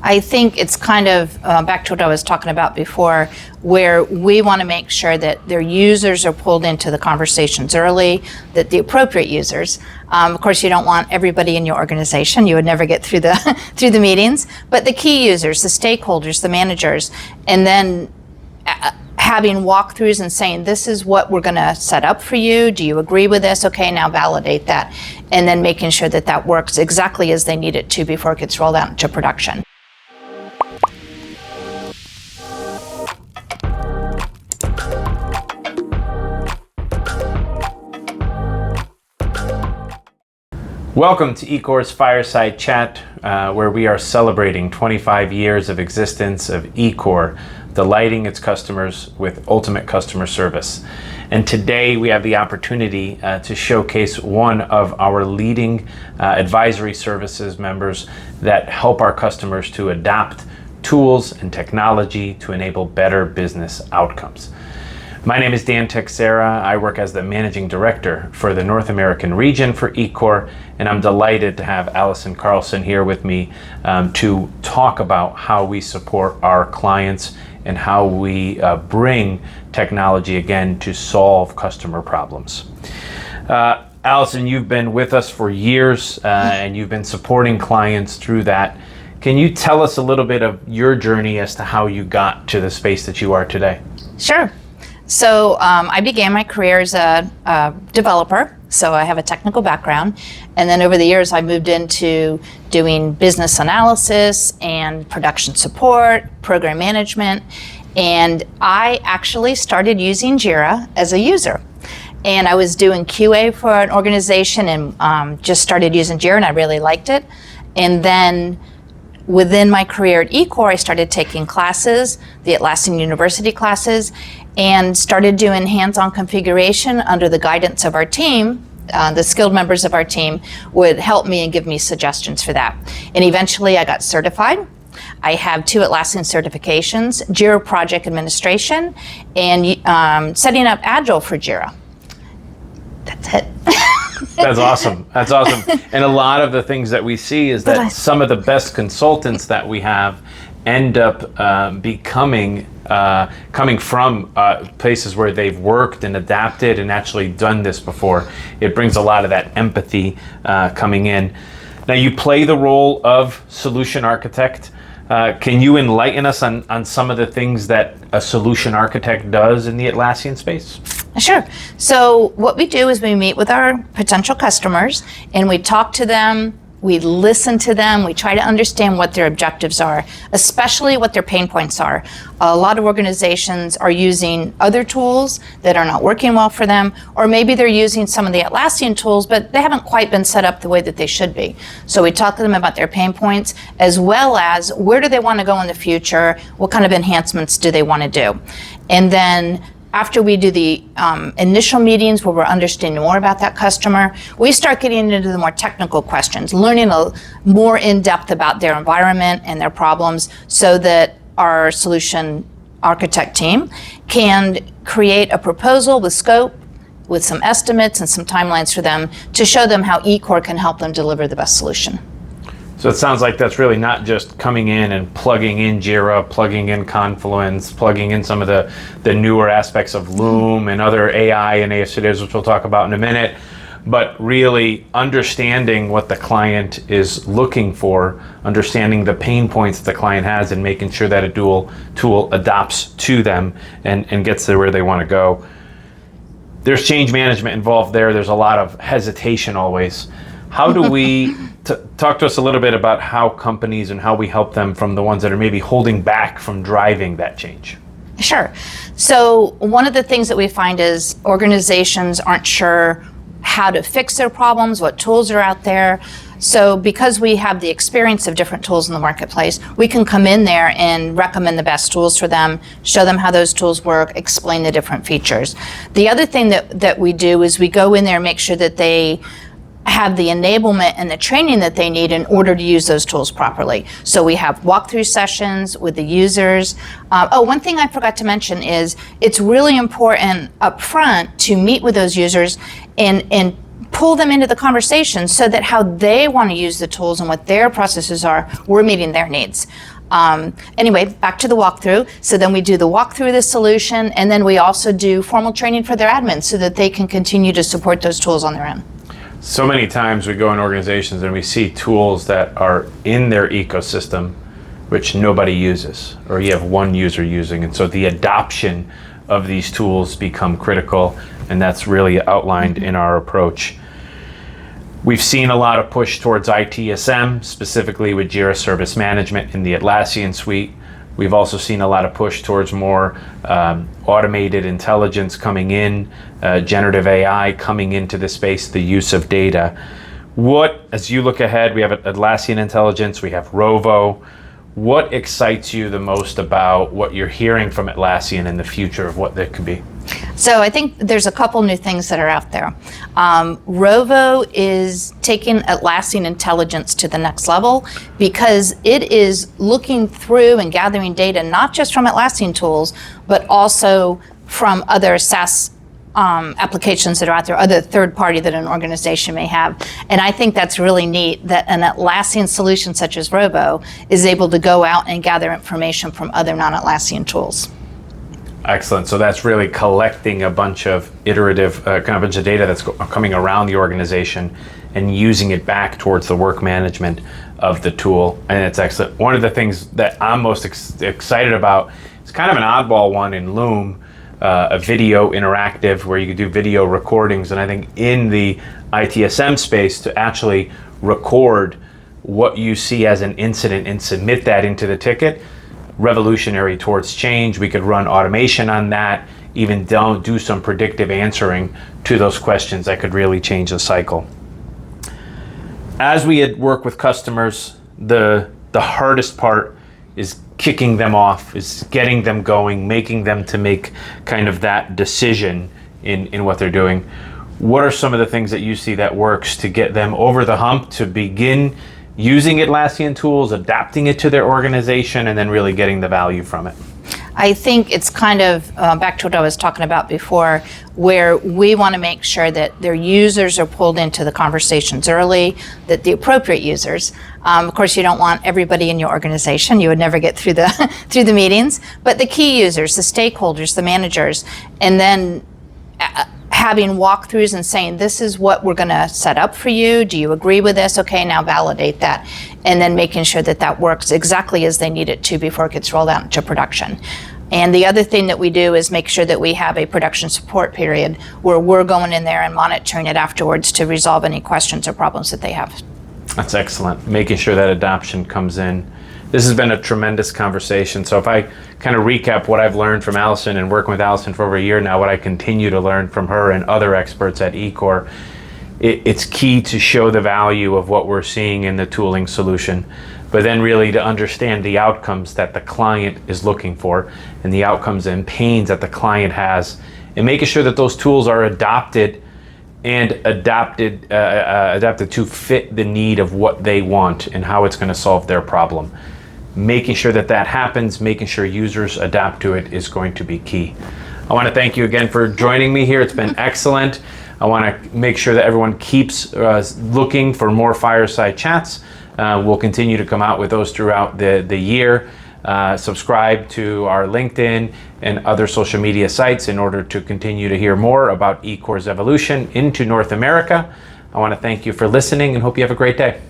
I think it's kind of back to what I was talking about before, where we want to make sure that their users are pulled into the conversations early, that the appropriate users. Of course, you don't want everybody in your organization. You would never get through the through the meetings. But the key users, the stakeholders, the managers, and then having walkthroughs and saying, this is what we're going to set up for you. Do you agree with this? Okay, now validate that. And then making sure that that works exactly as they need it to before it gets rolled out into production. Welcome to eCore's Fireside Chat, where we are celebrating 25 years of existence of eCore, delighting its customers with ultimate customer service. And today we have the opportunity to showcase one of our leading advisory services members that help our customers to adopt tools and technology to enable better business outcomes. My name is Dan Teixeira. I work as the Managing Director for the North American region for eCore, and I'm delighted to have Allison Carlson here with me to talk about how we support our clients and how we bring technology again to solve customer problems. Allison, you've been with us for years and you've been supporting clients through that. Can you tell us a little bit of your journey as to how you got to the space that you are today? Sure. So I began my career as a developer, so I have a technical background. And then over the years, I moved into doing business analysis and production support, program management. And I actually started using Jira as a user. And I was doing QA for an organization and just started using Jira, and I really liked it. And then within my career at eCore, I started taking classes, the Atlassian University classes, and started doing hands-on configuration under the guidance of our team. The skilled members of our team would help me and give me suggestions for that. And eventually I got certified. I have 2 Atlassian certifications, Jira Project Administration and setting up Agile for Jira. That's it. That's awesome. That's awesome. And a lot of the things that we see is that some of the best consultants that we have end up coming from places where they've worked and adapted and actually done this before. It brings a lot of that empathy coming in. Now, you play the role of solution architect. Can you enlighten us on some of the things that a solution architect does in the Atlassian space? Sure. So what we do is we meet with our potential customers and we talk to them, we listen to them, we try to understand what their objectives are, especially what their pain points are. A lot of organizations are using other tools that are not working well for them, or maybe they're using some of the Atlassian tools, but they haven't quite been set up the way that they should be. So we talk to them about their pain points, as well as where do they want to go in the future, what kind of enhancements do they want to do. And then after we do the initial meetings where we're understanding more about that customer, we start getting into the more technical questions, learning more in depth about their environment and their problems so that our solution architect team can create a proposal with scope, with some estimates and some timelines for them to show them how eCore can help them deliver the best solution. So it sounds like that's really not just coming in and plugging in Jira, plugging in Confluence, plugging in some of the newer aspects of Loom and other AI initiatives, which we'll talk about in a minute, but really understanding what the client is looking for, understanding the pain points the client has, and making sure that a tool adapts to them and gets to where they want to go. There's change management involved there. There's a lot of hesitation always. How do we talk to us a little bit about how companies and how we help them from the ones that are maybe holding back from driving that change? Sure. So one of the things that we find is organizations aren't sure how to fix their problems, what tools are out there. So because we have the experience of different tools in the marketplace, we can come in there and recommend the best tools for them, show them how those tools work, explain the different features. The other thing that we do is we go in there and make sure that they have the enablement and the training that they need in order to use those tools properly. So we have walkthrough sessions with the users. One thing I forgot to mention is it's really important up front to meet with those users and pull them into the conversation so that how they want to use the tools and what their processes are, we're meeting their needs. Anyway, back to the walkthrough. So then we do the walkthrough of the solution, and then we also do formal training for their admins so that they can continue to support those tools on their own. So many times we go in organizations and we see tools that are in their ecosystem which nobody uses, or you have one user using, and so the adoption of these tools become critical, and that's really outlined in our approach. We've seen a lot of push towards ITSM, specifically with Jira Service Management in the Atlassian suite. We've also seen a lot of push towards more automated intelligence coming in, generative AI coming into the space, the use of data. What, as you look ahead, we have Atlassian Intelligence, we have Rovo. What excites you the most about what you're hearing from Atlassian in the future of what that could be? So I think there's a couple new things that are out there. Rovo is taking Atlassian Intelligence to the next level because it is looking through and gathering data, not just from Atlassian tools, but also from other SaaS applications that are out there, other third party that an organization may have. And I think that's really neat that an Atlassian solution such as Rovo is able to go out and gather information from other non-Atlassian tools. Excellent. So that's really collecting a bunch of iterative, kind of a bunch of data that's coming around the organization and using it back towards the work management of the tool. And it's excellent. One of the things that I'm most excited about is kind of an oddball one in Loom, a video interactive where you can do video recordings. And I think in the ITSM space to actually record what you see as an incident and submit that into the ticket, revolutionary towards change. We could run automation on that, even do some predictive answering to those questions that could really change the cycle. As we work with customers, the hardest part is kicking them off, is getting them going, making them to make kind of that decision in what they're doing. What are some of the things that you see that works to get them over the hump to begin using Atlassian tools, adapting it to their organization, and then really getting the value from it? I think it's kind of back to what I was talking about before, where we want to make sure that their users are pulled into the conversations early, that the appropriate users. Of course, you don't want everybody in your organization. You would never get through the through the meetings. But the key users, the stakeholders, the managers, and then having walkthroughs and saying, this is what we're going to set up for you. Do you agree with this? Okay, now validate that. And then making sure that that works exactly as they need it to before it gets rolled out into production. And the other thing that we do is make sure that we have a production support period where we're going in there and monitoring it afterwards to resolve any questions or problems that they have. That's excellent. Making sure that adoption comes in. This has been a tremendous conversation. So if I kind of recap what I've learned from Allison and working with Allison for over a year now, what I continue to learn from her and other experts at eCore, it's key to show the value of what we're seeing in the tooling solution, but then really to understand the outcomes that the client is looking for and the outcomes and pains that the client has, and making sure that those tools are adopted and adapted to fit the need of what they want and how it's going to solve their problem. Making sure that that happens, making sure users adapt to it is going to be key. I want to thank you again for joining me here. It's been excellent. I want to make sure that everyone keeps looking for more Fireside Chats. We'll continue to come out with those throughout the year. Subscribe to our LinkedIn and other social media sites in order to continue to hear more about eCore's evolution into North America. I want to thank you for listening and hope you have a great day.